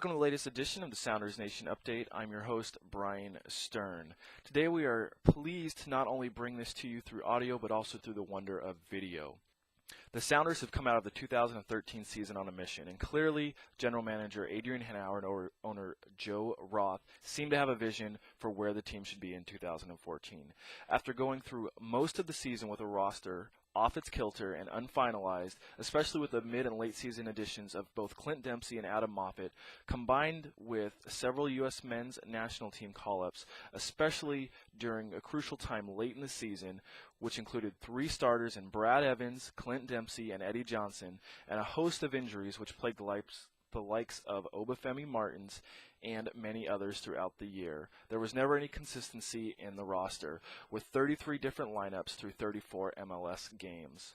Welcome to the latest edition of the Sounders Nation Update. I'm your host, Brian Stern. Today we are pleased to not only bring this to you through audio, but also through the wonder of video. The Sounders have come out of the 2013 season on a mission, and clearly General Manager Adrian Hanauer and owner Joe Roth seem to have a vision for where the team should be in 2014. After going through most of the season with a roster off its kilter and unfinalized, especially with the mid and late season additions of both Clint Dempsey and Adam Moffett, combined with several U.S. men's national team call-ups, especially during a crucial time late in the season, which included 3 starters in Brad Evans, Clint Dempsey, and Eddie Johnson, and a host of injuries which plagued the likes of Obafemi Martins and many others throughout the year. There was never any consistency in the roster, with 33 different lineups through 34 MLS games.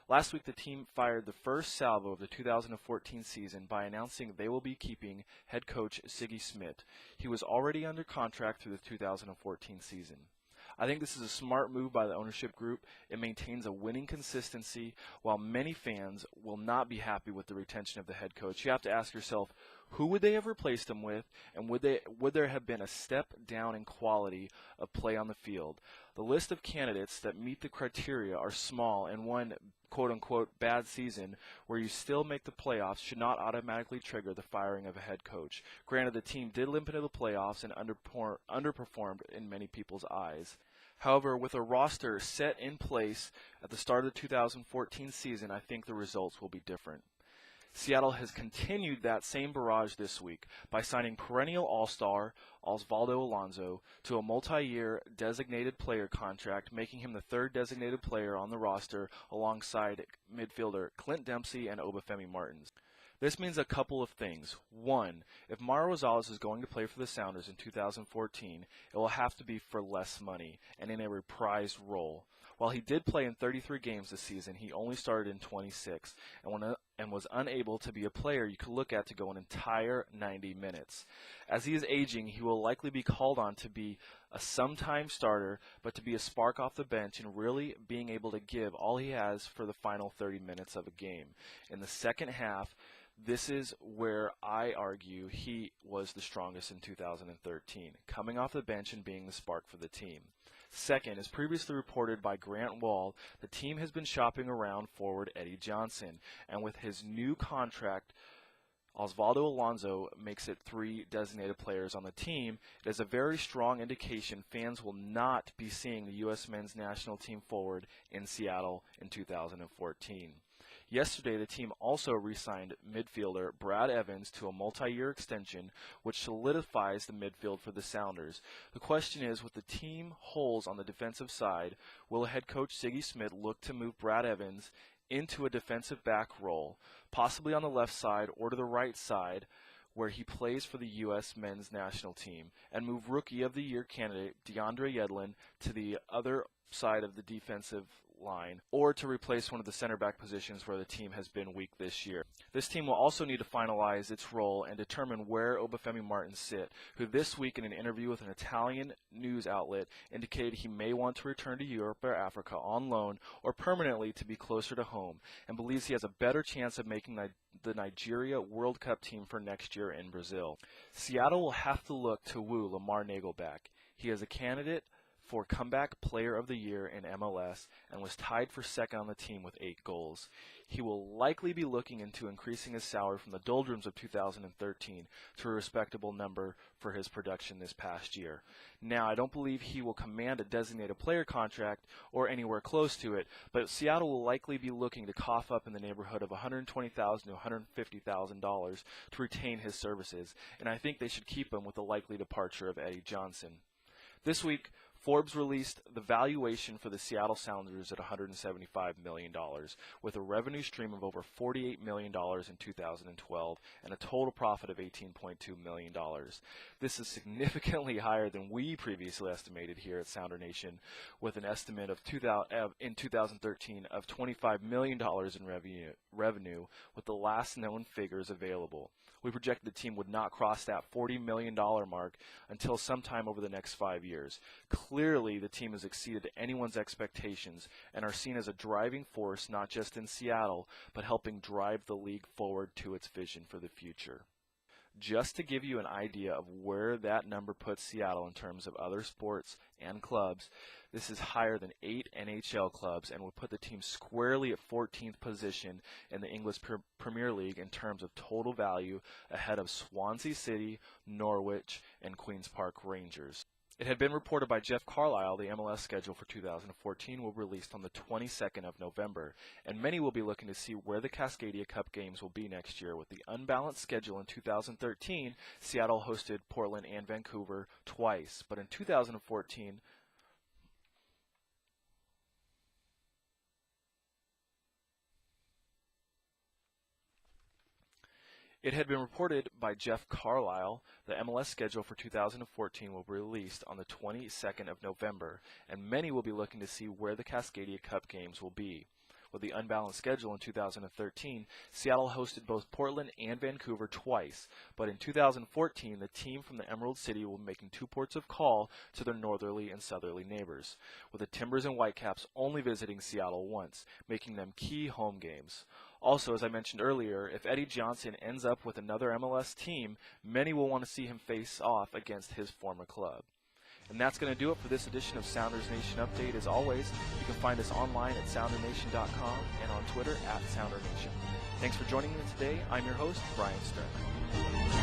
Last week, the team fired the first salvo of the 2014 season by announcing they will be keeping head coach Sigi Schmidt. He was already under contract through the 2014 season. I think this is a smart move by the ownership group. It maintains a winning consistency. While many fans will not be happy with the retention of the head coach, you have to ask yourself, who would they have replaced him with, and would there have been a step down in quality of play on the field? The list of candidates that meet the criteria are small, and one quote-unquote bad season where you still make the playoffs should not automatically trigger the firing of a head coach. Granted, the team did limp into the playoffs and underperformed in many people's eyes. However, with a roster set in place at the start of the 2014 season, I think the results will be different. Seattle has continued that same barrage this week by signing perennial all-star Osvaldo Alonso to a multi-year designated player contract, making him the 3rd designated player on the roster alongside midfielder Clint Dempsey and Obafemi Martins. This means a couple of things. One, if Mauro Rosales is going to play for the Sounders in 2014, it will have to be for less money and in a reprised role. While he did play in 33 games this season, he only started in 26 and was unable to be a player you could look at to go an entire 90 minutes. As he is aging, he will likely be called on to be a sometime starter, but to be a spark off the bench and really being able to give all he has for the final 30 minutes of a game. In the second half, this is where I argue he was the strongest in 2013, coming off the bench and being the spark for the team. Second, as previously reported by Grant Wall, the team has been shopping around forward Eddie Johnson, and with his new contract, Osvaldo Alonso makes it 3 designated players on the team. It is a very strong indication fans will not be seeing the U.S. men's national team forward in Seattle in 2014. Yesterday, the team also re-signed midfielder Brad Evans to a multi-year extension, which solidifies the midfield for the Sounders. The question is, with the team holes on the defensive side, will head coach Sigi Schmidt look to move Brad Evans into a defensive back role, possibly on the left side or to the right side, where he plays for the U.S. men's national team, and move Rookie of the Year candidate DeAndre Yedlin to the other side of the defensive line, or to replace one of the center back positions where the team has been weak this year. This team will also need to finalize its role and determine where Obafemi Martins sit, who this week in an interview with an Italian news outlet indicated he may want to return to Europe or Africa on loan or permanently to be closer to home, and believes he has a better chance of making the Nigeria World Cup team for next year in Brazil. Seattle will have to look to woo Lamar Nagel back. He is a candidate for Comeback Player of the Year in MLS and was tied for second on the team with 8 goals. He will likely be looking into increasing his salary from the doldrums of 2013 to a respectable number for his production this past year. Now, I don't believe he will command a designated player contract or anywhere close to it, but Seattle will likely be looking to cough up in the neighborhood of $120,000 to $150,000 to retain his services, and I think they should keep him with the likely departure of Eddie Johnson. This week, Forbes released the valuation for the Seattle Sounders at $175 million, with a revenue stream of over $48 million in 2012 and a total profit of $18.2 million. This is significantly higher than we previously estimated here at Sounder Nation, with an estimate of in 2013 of $25 million in revenue, with the last known figures available. We projected the team would not cross that $40 million mark until sometime over the next 5 years. Clearly, the team has exceeded anyone's expectations and are seen as a driving force not just in Seattle, but helping drive the league forward to its vision for the future. Just to give you an idea of where that number puts Seattle in terms of other sports and clubs, this is higher than 8 NHL clubs and would put the team squarely at 14th position in the English Premier League in terms of total value, ahead of Swansea City, Norwich, and Queen's Park Rangers. It had been reported by Jeff Carlisle the MLS schedule for 2014 will be released on the 22nd of November, and many will be looking to see where the Cascadia Cup games will be next year. With the unbalanced schedule in 2013, Seattle hosted Portland and Vancouver twice, but in 2014, it had been reported by Jeff Carlisle the MLS schedule for 2014 will be released on the 22nd of November, and many will be looking to see where the Cascadia Cup games will be. With the unbalanced schedule in 2013, Seattle hosted both Portland and Vancouver twice, but in 2014, the team from the Emerald City will be making 2 ports of call to their northerly and southerly neighbors, with the Timbers and Whitecaps only visiting Seattle once, making them key home games. Also, as I mentioned earlier, if Eddie Johnson ends up with another MLS team, many will want to see him face off against his former club. And that's going to do it for this edition of Sounders Nation Update. As always, you can find us online at SounderNation.com and on Twitter at SounderNation. Thanks for joining me today. I'm your host, Brian Stern.